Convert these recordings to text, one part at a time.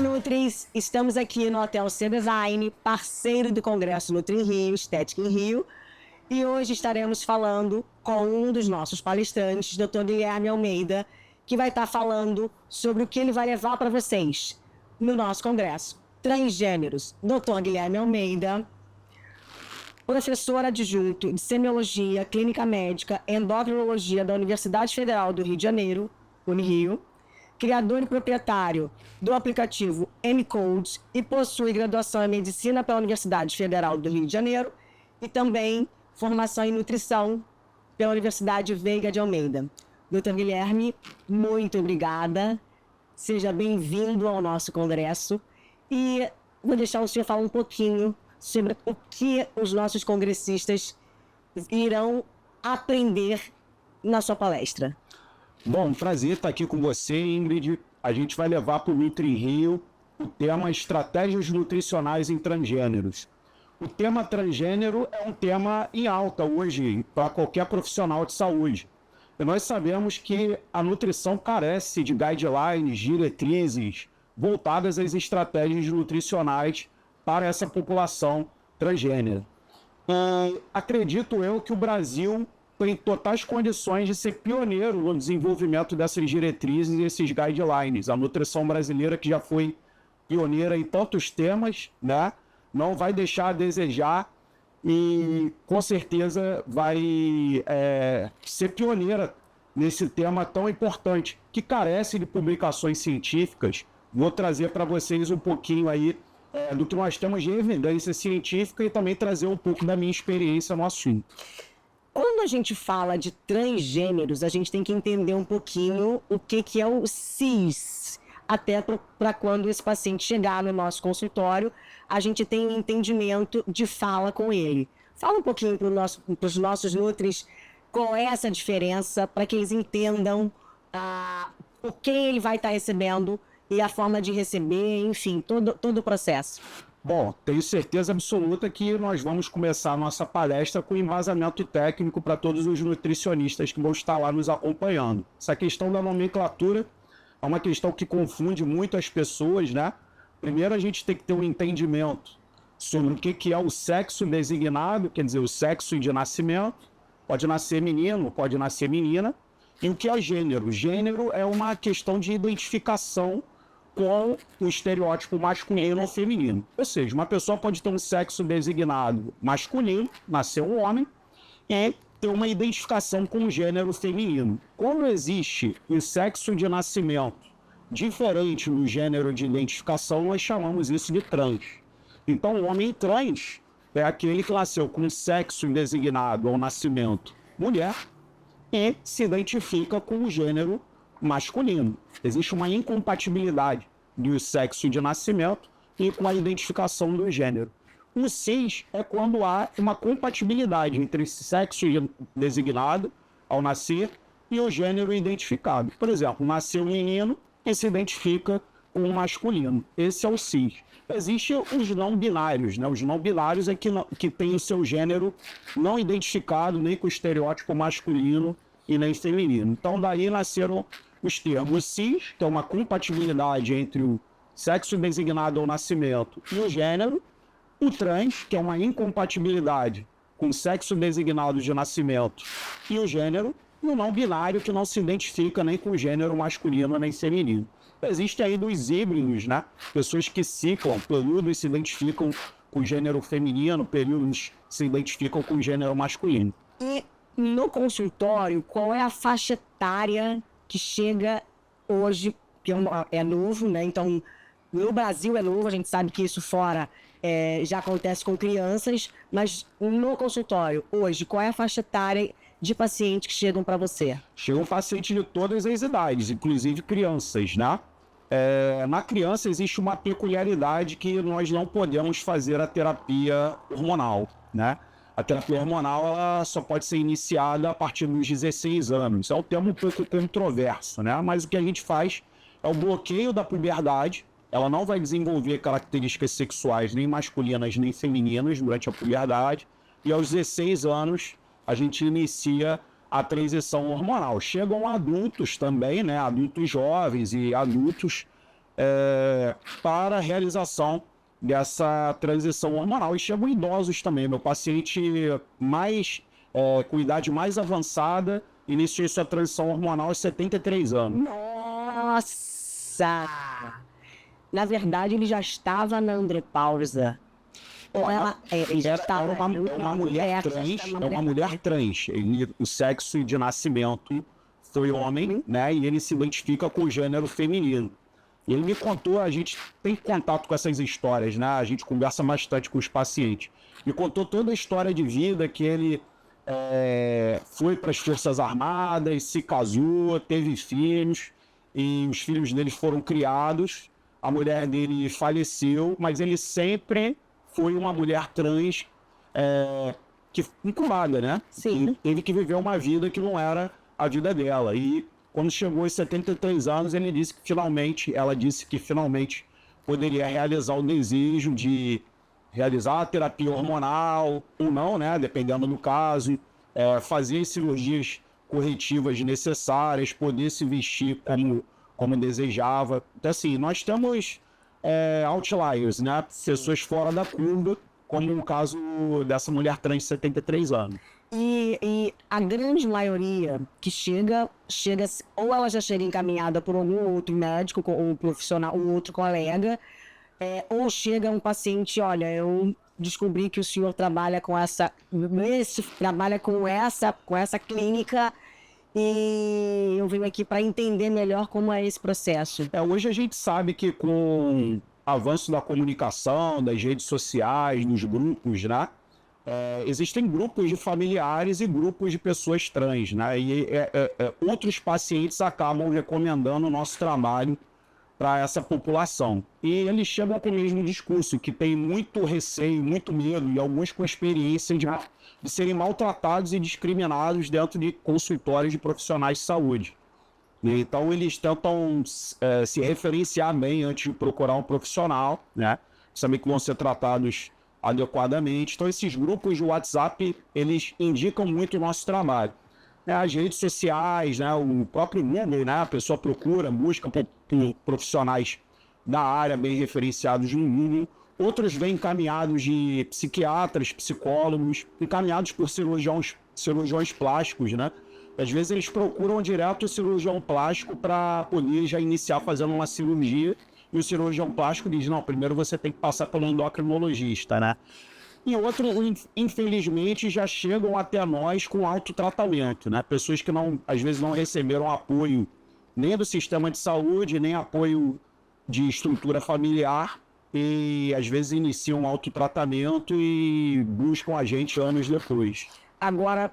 Nutris! Estamos aqui no Hotel C-Design, parceiro do Congresso Nutri Rio, Estética em Rio, e hoje estaremos falando com um dos nossos palestrantes, Dr. Guilherme Almeida, que vai estar falando sobre o que ele vai levar para vocês no nosso congresso. Transgêneros. Dr. Guilherme Almeida, professor adjunto de Semiologia, Clínica Médica e Endocrinologia da Universidade Federal do Rio de Janeiro, Unirio, criador e proprietário do aplicativo M-Code e possui graduação em Medicina pela Universidade Federal do Rio de Janeiro e também formação em Nutrição pela Universidade Veiga de Almeida. Dr. Guilherme, muito obrigada. Seja bem-vindo ao nosso congresso e vou deixar o senhor falar um pouquinho sobre o que os nossos congressistas irão aprender na sua palestra. Bom, prazer estar aqui com você, Ingrid. A gente vai levar para o Nutri Rio o tema Estratégias Nutricionais em Transgêneros. O tema transgênero é um tema em alta hoje para qualquer profissional de saúde. E nós sabemos que a nutrição carece de guidelines, diretrizes voltadas às estratégias nutricionais para essa população transgênera. Acredito eu que o Brasil tem totais condições de ser pioneiro no desenvolvimento dessas diretrizes e esses guidelines. A nutrição brasileira, que já foi pioneira em tantos temas, né, não vai deixar a desejar e com certeza vai ser pioneira nesse tema tão importante, que carece de publicações científicas. Vou trazer para vocês um pouquinho aí do que nós temos de evidência científica e também trazer um pouco da minha experiência no assunto. Quando a gente fala de transgêneros, a gente tem que entender um pouquinho o que é o cis, até para quando esse paciente chegar no nosso consultório, a gente tem um entendimento de fala com ele. Fala um pouquinho para os nossos nutris qual é essa diferença, para que eles entendam o que ele vai estar recebendo e a forma de receber, enfim, todo o processo. Bom, tenho certeza absoluta que nós vamos começar a nossa palestra com embasamento técnico para todos os nutricionistas que vão estar lá nos acompanhando. Essa questão da nomenclatura é uma questão que confunde muito as pessoas, né? Primeiro a gente tem que ter um entendimento sobre o que é o sexo designado, quer dizer, o sexo de nascimento. Pode nascer menino, pode nascer menina. E o que é gênero? Gênero é uma questão de identificação com o estereótipo masculino ou feminino. Ou seja, uma pessoa pode ter um sexo designado masculino, nascer um homem, e ter uma identificação com o gênero feminino. Quando existe o sexo de nascimento diferente do gênero de identificação, nós chamamos isso de trans. Então, o homem trans é aquele que nasceu com sexo designado ao nascimento mulher e se identifica com o gênero masculino. Existe uma incompatibilidade do sexo de nascimento e com a identificação do gênero. O cis é quando há uma compatibilidade entre esse sexo designado ao nascer e o gênero identificado. Por exemplo, nasceu um menino e se identifica com o masculino. Esse é o cis. Existem os não binários, né? Os não binários é que tem o seu gênero não identificado nem com o estereótipo masculino e nem feminino. Então daí nasceram os termos cis, que é uma compatibilidade entre o sexo designado ao nascimento e o gênero, o trans, que é uma incompatibilidade com o sexo designado de nascimento e o gênero, e o não binário, que não se identifica nem com o gênero masculino nem feminino. Existem aí dos híbridos, né? Pessoas que ciclam, períodos se identificam com o gênero feminino, períodos se identificam com o gênero masculino. E no consultório, qual é a faixa etária que chega hoje, que é novo, né? Então, no Brasil é novo, a gente sabe que isso fora já acontece com crianças, mas no consultório, hoje, qual é a faixa etária de pacientes que chegam para você? Chegam pacientes de todas as idades, inclusive crianças, né? Na criança existe uma peculiaridade que nós não podemos fazer a terapia hormonal, né? A terapia hormonal ela só pode ser iniciada a partir dos 16 anos. É um tema um pouco controverso, né? Mas o que a gente faz é o bloqueio da puberdade. Ela não vai desenvolver características sexuais nem masculinas nem femininas durante a puberdade. E aos 16 anos a gente inicia a transição hormonal. Chegam adultos também, né? Adultos jovens e adultos para a realização dessa transição hormonal. E chegam idosos também. Meu paciente com idade mais avançada iniciou sua transição hormonal aos 73 anos. Nossa! Na verdade, ele já estava na andropausa. Ou ele já estava... É uma mulher trans. O sexo de nascimento foi homem, né? E ele se identifica com o gênero feminino. E ele me contou, a gente tem contato com essas histórias, né? A gente conversa bastante com os pacientes. Me contou toda a história de vida que ele foi para as Forças Armadas, se casou, teve filhos, e os filhos dele foram criados. A mulher dele faleceu, mas ele sempre foi uma mulher trans incubada, né? Sim. E teve que viver uma vida que não era a vida dela. E quando chegou aos 73 anos, ela disse que finalmente poderia realizar o desejo de realizar a terapia hormonal, ou não, né? Dependendo do caso, fazer as cirurgias corretivas necessárias, poder se vestir como desejava. Então, assim, nós temos outliers, né? Pessoas fora da curva, como no caso dessa mulher trans de 73 anos. E a grande maioria que chega, ou ela já chega encaminhada por algum outro médico, ou profissional, ou outro colega, ou chega um paciente, olha, eu descobri que o senhor trabalha com essa clínica e eu venho aqui para entender melhor como é esse processo. Hoje a gente sabe que com o avanço da comunicação, das redes sociais, dos grupos, né? Existem grupos de familiares e grupos de pessoas trans, né? E outros pacientes acabam recomendando o nosso trabalho para essa população. E eles chegam com o mesmo discurso, que tem muito receio, muito medo, e alguns com experiência de serem maltratados e discriminados dentro de consultórios de profissionais de saúde. Então eles tentam se referenciar bem antes de procurar um profissional, né? Saber que vão ser tratados adequadamente. Então esses grupos de WhatsApp, eles indicam muito o nosso trabalho. As redes sociais, né? O próprio Google, né? A pessoa busca por profissionais da área bem referenciados no Google. Outros vêm encaminhados de psiquiatras, psicólogos, encaminhados por cirurgiões plásticos, né? Às vezes eles procuram direto o cirurgião plástico para poder já iniciar fazendo uma cirurgia, e o cirurgião plástico diz, não, primeiro você tem que passar pelo endocrinologista, né? E outros, infelizmente, já chegam até nós com autotratamento, né? Pessoas que às vezes não receberam apoio nem do sistema de saúde, nem apoio de estrutura familiar, e às vezes iniciam um autotratamento e buscam a gente anos depois. Agora,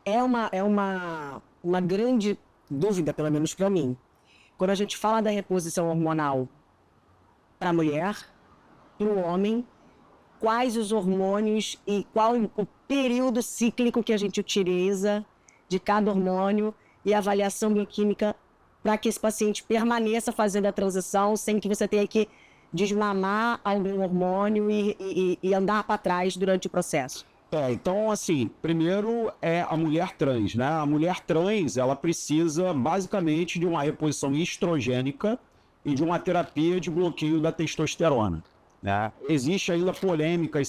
é uma grande dúvida, pelo menos para mim. Quando a gente fala da reposição hormonal para a mulher, para o homem, quais os hormônios e qual o período cíclico que a gente utiliza de cada hormônio e a avaliação bioquímica para que esse paciente permaneça fazendo a transição sem que você tenha que desmamar algum hormônio e andar para trás durante o processo. Então, assim, primeiro é a mulher trans, né? A mulher trans, ela precisa basicamente de uma reposição estrogênica e de uma terapia de bloqueio da testosterona, né? Existe ainda polêmicas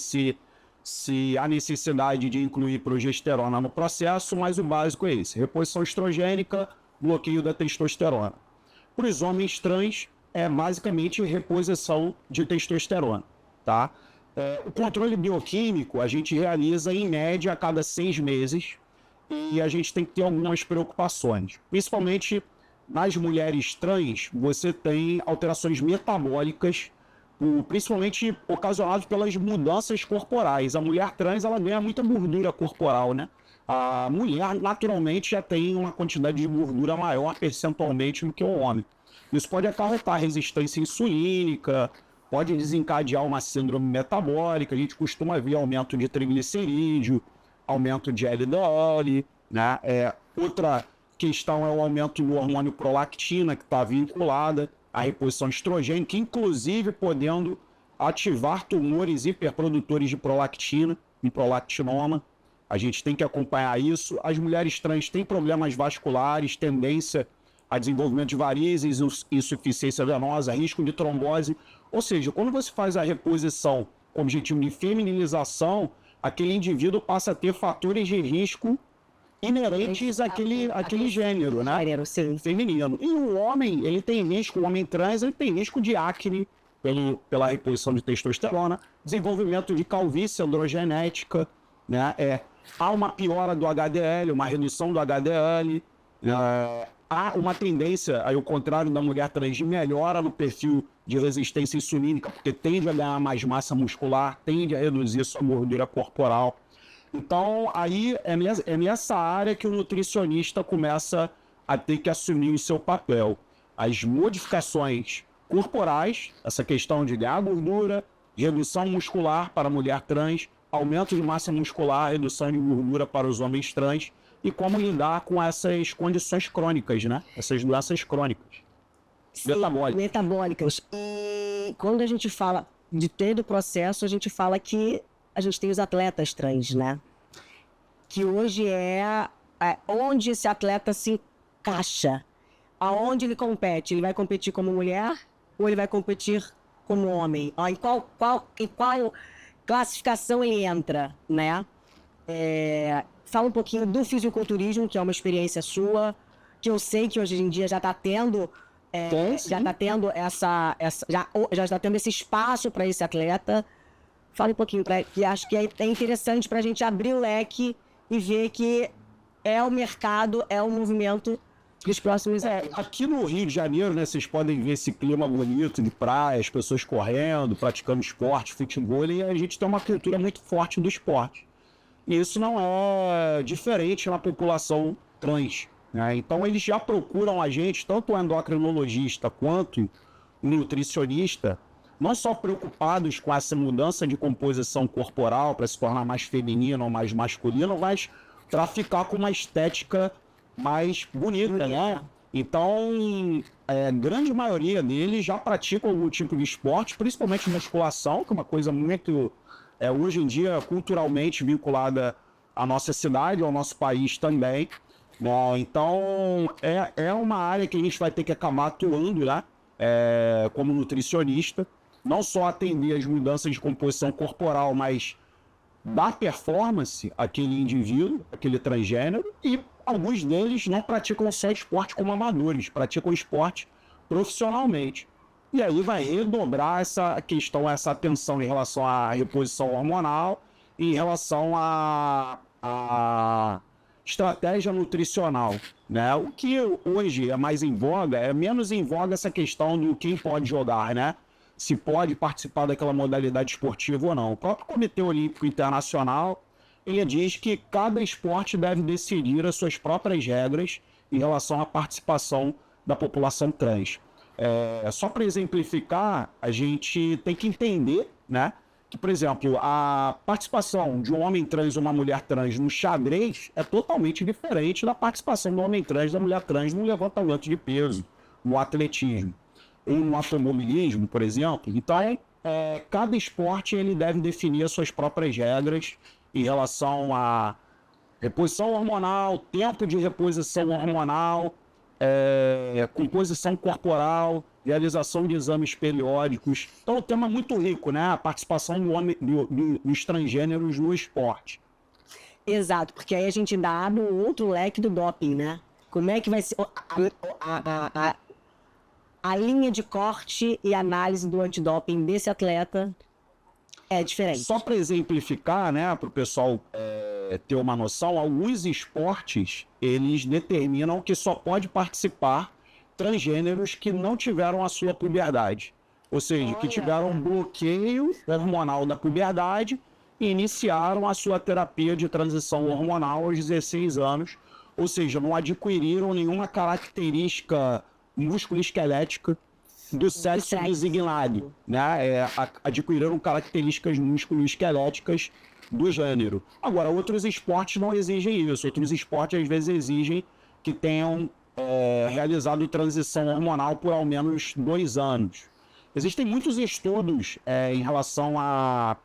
se há necessidade de incluir progesterona no processo, mas o básico é esse: reposição estrogênica, bloqueio da testosterona. Para os homens trans, é basicamente reposição de testosterona, tá? O controle bioquímico a gente realiza em média a cada 6 meses e a gente tem que ter algumas preocupações. Principalmente nas mulheres trans, você tem alterações metabólicas, principalmente ocasionadas pelas mudanças corporais. A mulher trans, ela ganha muita gordura corporal, né? A mulher, naturalmente, já tem uma quantidade de gordura maior percentualmente do que o homem. Isso pode acarretar resistência insulínica, pode desencadear uma síndrome metabólica. A gente costuma ver aumento de triglicerídeo, aumento de LDL, né? Outra questão é o aumento do hormônio prolactina, que está vinculada à reposição estrogênica, inclusive podendo ativar tumores hiperprodutores de prolactina e prolactinoma. A gente tem que acompanhar isso. As mulheres trans têm problemas vasculares, tendência a desenvolvimento de varizes, insuficiência venosa, risco de trombose. Ou seja, quando você faz a reposição com o objetivo de feminilização, aquele indivíduo passa a ter fatores de risco inerentes àquele gênero, né? Feminino. E o homem, ele tem risco, o homem trans, ele tem risco de acne pela reposição de testosterona, desenvolvimento de calvície androgenética, né? Há uma piora do HDL, uma redução do HDL, há uma tendência, ao contrário da mulher trans, de melhora no perfil de resistência insulínica, porque tende a ganhar mais massa muscular, tende a reduzir sua gordura corporal. Então, aí é nessa área que o nutricionista começa a ter que assumir o seu papel. As modificações corporais, essa questão de ganhar gordura, redução muscular para a mulher trans, aumento de massa muscular, redução de gordura para os homens trans, e como lidar com essas condições crônicas, né? Essas doenças crônicas. Metabólicas. E quando a gente fala de todo o processo, a gente fala que a gente tem os atletas trans, né? Que hoje é onde esse atleta se encaixa. Aonde ele compete? Ele vai competir como mulher ou ele vai competir como homem? Em qual classificação ele entra, né? Fala um pouquinho do fisiculturismo, que é uma experiência sua, que eu sei que hoje em dia já está tendo, já está tendo esse espaço para esse atleta. Fala um pouquinho, que acho que é interessante para a gente abrir o leque e ver que é o mercado, é o movimento dos próximos anos. Aqui no Rio de Janeiro, né, vocês podem ver esse clima bonito de praia, as pessoas correndo, praticando esporte, futebol, e a gente tem uma cultura muito forte do esporte. E isso não é diferente na população trans, né? Então eles já procuram a gente, tanto o endocrinologista quanto o nutricionista, não só preocupados com essa mudança de composição corporal para se tornar mais feminino ou mais masculino, mas para ficar com uma estética mais bonita, né? Então, a grande maioria deles já praticam algum tipo de esporte, principalmente musculação, que é uma coisa muito, hoje em dia, culturalmente vinculada à nossa cidade, ao nosso país também. Bom, então, é uma área que a gente vai ter que acabar atuando, né? Como nutricionista, não só atender as mudanças de composição corporal, mas dar performance àquele indivíduo, aquele transgênero, e alguns deles não praticam só esporte como amadores, praticam esporte profissionalmente. E aí vai redobrar essa questão, essa atenção em relação à reposição hormonal, em relação à estratégia nutricional, né? O que hoje é mais em voga, é menos em voga essa questão do quem pode jogar, né? Se pode participar daquela modalidade esportiva ou não. O próprio Comitê Olímpico Internacional, ele diz que cada esporte deve decidir as suas próprias regras em relação à participação da população trans. Só para exemplificar, a gente tem que entender, né, que, por exemplo, a participação de um homem trans ou uma mulher trans no xadrez é totalmente diferente da participação do homem trans e da mulher trans no levantamento de peso, no atletismo ou no automobilismo, por exemplo. Então, cada esporte ele deve definir as suas próprias regras em relação à reposição hormonal, tempo de reposição hormonal, composição corporal, realização de exames periódicos. Então, o tema é muito rico, né? A participação dos transgêneros no esporte. Exato, porque aí a gente abre um outro leque do doping, né? Como é que vai ser a linha de corte e análise do antidoping desse atleta é diferente. Só para exemplificar, né, para o pessoal ter uma noção, alguns esportes, eles determinam que só pode participar transgêneros que não tiveram a sua puberdade. Ou seja, que tiveram um bloqueio hormonal da puberdade e iniciaram a sua terapia de transição hormonal aos 16 anos. Ou seja, não adquiriram nenhuma característica musculoesquelética do sexo designado, né? Adquiriram características musculoesqueléticas do gênero. Agora, outros esportes não exigem isso. Outros esportes, às vezes, exigem que tenham realizado transição hormonal por ao menos 2 anos. Existem muitos estudos em relação a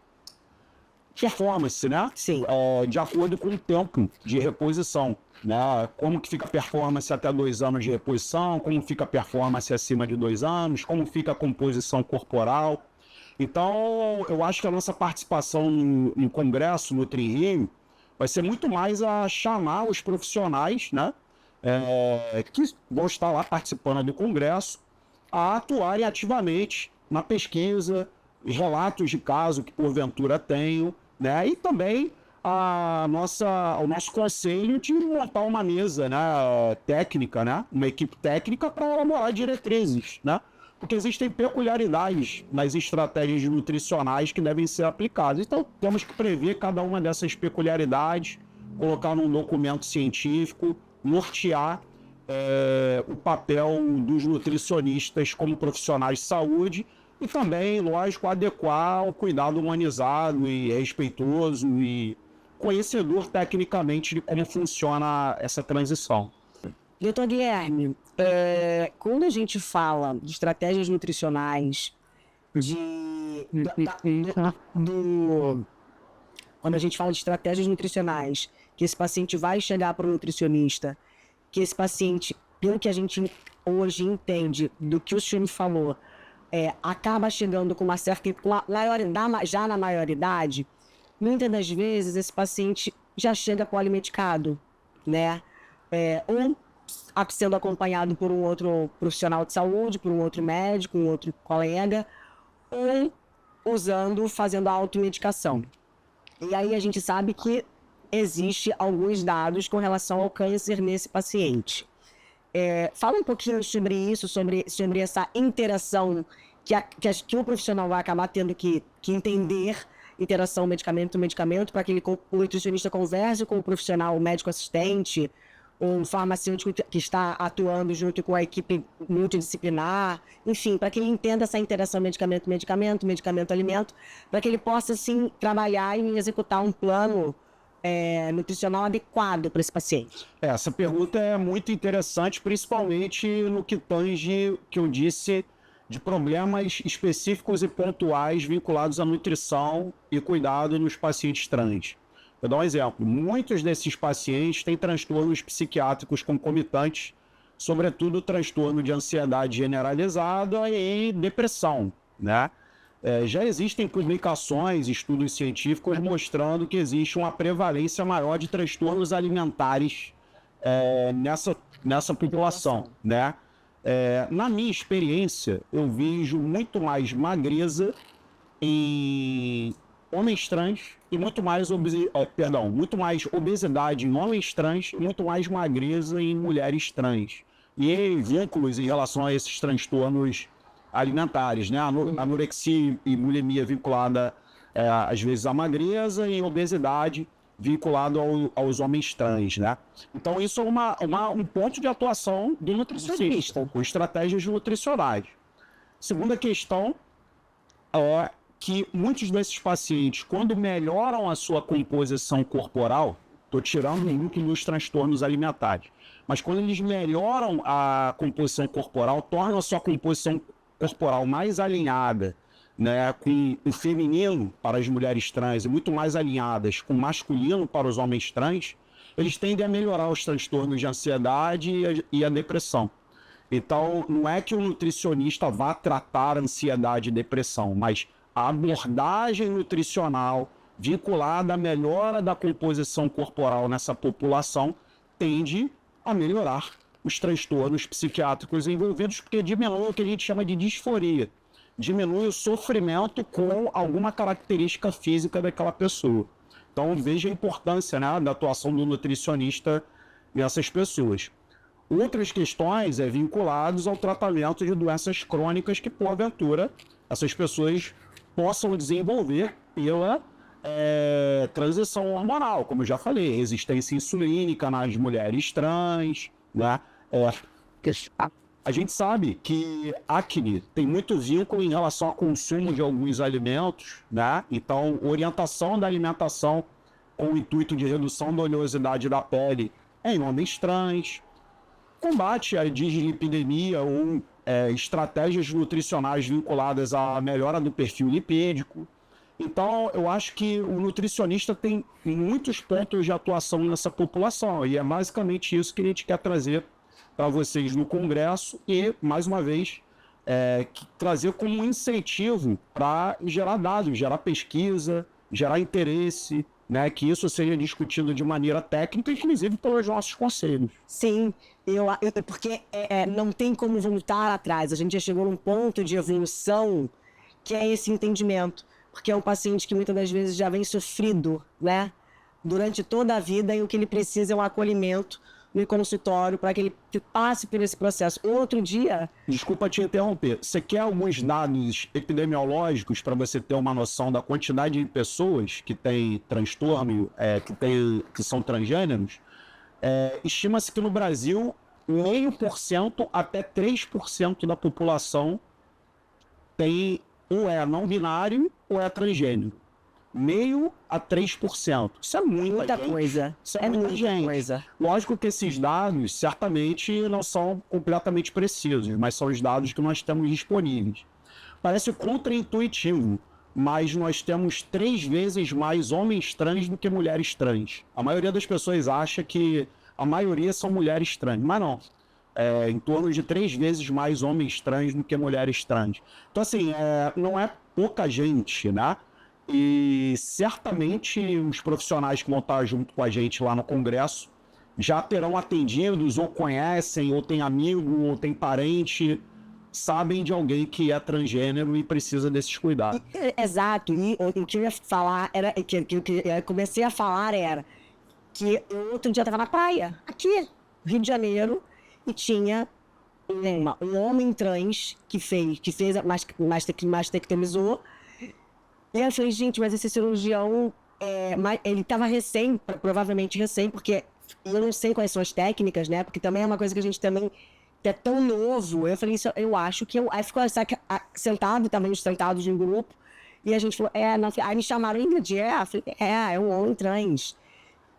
performance, né? Sim. De acordo com o tempo de reposição, né? Como que fica a performance até 2 anos de reposição, como fica a performance acima de 2 anos, como fica a composição corporal. Então, eu acho que a nossa participação no congresso, no Tri-Rio, vai ser muito mais a chamar os profissionais, né? Que vão estar lá participando do congresso, a atuarem ativamente na pesquisa, relatos de caso que porventura tenham, né? E também o nosso conselho de montar uma mesa, né, técnica, né? Uma equipe técnica para elaborar diretrizes, né? Porque existem peculiaridades nas estratégias nutricionais que devem ser aplicadas. Então, temos que prever cada uma dessas peculiaridades, colocar num documento científico, nortear o papel dos nutricionistas como profissionais de saúde e também, lógico, adequar o cuidado humanizado e respeitoso e conhecedor tecnicamente de como funciona essa transição. Doutor Guilherme, quando a gente fala de estratégias nutricionais, quando a gente fala de estratégias nutricionais, que esse paciente vai chegar para o nutricionista, que esse paciente, pelo que a gente hoje entende do que o senhor me falou, acaba chegando com uma certa já na maioridade, muitas das vezes esse paciente já chega polimedicado, né? Ou sendo acompanhado por um outro profissional de saúde, por um outro médico, um outro colega, ou fazendo a automedicação. E aí a gente sabe que existe alguns dados com relação ao câncer nesse paciente. Fala um pouquinho sobre isso, sobre essa interação que o profissional vai acabar tendo que entender, interação medicamento-medicamento, para que o nutricionista converse com o profissional, o médico assistente, um farmacêutico que está atuando junto com a equipe multidisciplinar, enfim, para que ele entenda essa interação medicamento-medicamento, medicamento-alimento, para que ele possa, assim, trabalhar e executar um plano nutricional adequado para esse paciente. Essa pergunta é muito interessante, principalmente no que tange, que eu disse, de problemas específicos e pontuais vinculados à nutrição e cuidado nos pacientes trans. Vou dar um exemplo. Muitos desses pacientes têm transtornos psiquiátricos concomitantes, sobretudo transtorno de ansiedade generalizada e depressão, né? Já existem publicações, estudos científicos mostrando que existe uma prevalência maior de transtornos alimentares nessa população, né? Na minha experiência, eu vejo muito mais magreza em homens trans e muito mais obesidade em homens trans e muito mais magreza em mulheres trans. E vínculos em relação a esses transtornos alimentares, né? Anorexia e bulimia vinculada às vezes à magreza e obesidade vinculado aos homens trans, né? Então isso é um ponto de atuação do nutricionista, com estratégias nutricionais. Segunda questão é que muitos desses pacientes, quando melhoram a sua composição corporal, estou tirando o núcleo dos transtornos alimentares, mas quando eles melhoram a composição corporal, tornam a sua composição corporal mais alinhada, né, com o feminino para as mulheres trans e muito mais alinhadas com o masculino para os homens trans, eles tendem a melhorar os transtornos de ansiedade e a depressão. Então, não é que o nutricionista vá tratar ansiedade e depressão, mas a abordagem nutricional vinculada à melhora da composição corporal nessa população tende a melhorar os transtornos psiquiátricos envolvidos, porque diminui o que a gente chama de disforia, diminui o sofrimento com alguma característica física daquela pessoa. Então, veja a importância, né, da atuação do nutricionista nessas pessoas. Outras questões vinculadas ao tratamento de doenças crônicas que, porventura, essas pessoas possam desenvolver pela transição hormonal, como eu já falei, resistência insulínica nas mulheres trans, né? A gente sabe que acne tem muito vínculo em relação ao consumo de alguns alimentos, né? Então, orientação da alimentação com o intuito de redução da oleosidade da pele em homens trans, combate à dislipidemia ou estratégias nutricionais vinculadas à melhora do perfil lipídico, Então, eu acho que o nutricionista tem muitos pontos de atuação nessa população, e é basicamente isso que a gente quer trazer para vocês no Congresso e, mais uma vez, trazer como um incentivo para gerar dados, gerar pesquisa, gerar interesse, né, que isso seja discutido de maneira técnica, inclusive pelos nossos conselhos. Sim, porque não tem como voltar atrás. A gente já chegou num ponto de evolução que é esse entendimento. Porque é um paciente que muitas das vezes já vem sofrido, né, durante toda a vida, e o que ele precisa é um acolhimento no consultório para que ele passe por esse processo. Outro dia... Desculpa te interromper. Você quer alguns dados epidemiológicos para você ter uma noção da quantidade de pessoas que têm transtorno, que são transgêneros? Estima-se que no Brasil, 0,5% até 3% da população tem ou é não binário ou é transgênero. 0,5% a 3%. Isso é muita coisa. Isso é muita gente. Lógico que esses dados certamente não são completamente precisos, mas são os dados que nós temos disponíveis. Parece contraintuitivo, mas nós temos 3 vezes mais homens trans do que mulheres trans. A maioria das pessoas acha que a maioria são mulheres trans, mas não. Em torno de 3 vezes mais homens trans do que mulheres trans. Então, assim, não é pouca gente, né? E certamente os profissionais que vão estar junto com a gente lá no Congresso já terão atendidos, ou conhecem, ou tem amigo, ou tem parente, sabem de alguém que é transgênero e precisa desses cuidados. Exato. E o que eu ia falar era que eu comecei a falar era que eu outro dia estava na praia, aqui, Rio de Janeiro, e tinha um homem trans que mastectomizou. E eu falei, gente, mas esse cirurgião, ele estava provavelmente recém, porque eu não sei quais são as técnicas, né? Porque também é uma coisa que a gente também, que é tão novo. Eu falei, eu acho que aí ficou sentado, também sentados de um grupo, e a gente falou, não, aí me chamaram, Ingrid, eu falei, é um homem trans.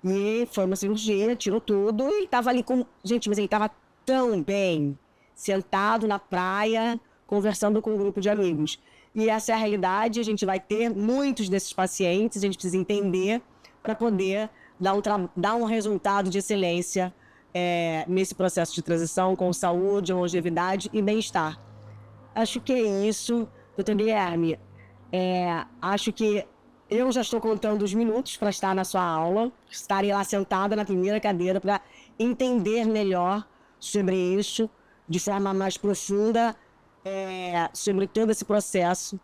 E foi uma cirurgia, tirou tudo, e tava ali com, gente, mas ele tava tão bem, sentado na praia, conversando com um grupo de amigos. E essa é a realidade, a gente vai ter muitos desses pacientes, a gente precisa entender para poder dar um resultado de excelência nesse processo de transição com saúde, longevidade e bem-estar. Acho que é isso, doutor Guilherme. Acho que eu já estou contando os minutos para estar na sua aula, estarei lá sentada na primeira cadeira para entender melhor sobre isso, de forma mais profunda, sobre todo esse processo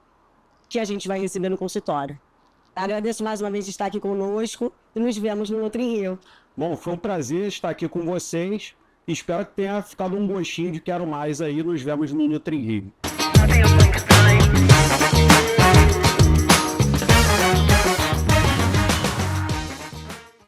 que a gente vai receber no consultório. Agradeço mais uma vez de estar aqui conosco e nos vemos no Nutri-Rio. Bom, foi um prazer estar aqui com vocês. Espero que tenha ficado um gostinho de quero mais aí. Nos vemos no Nutri-Rio.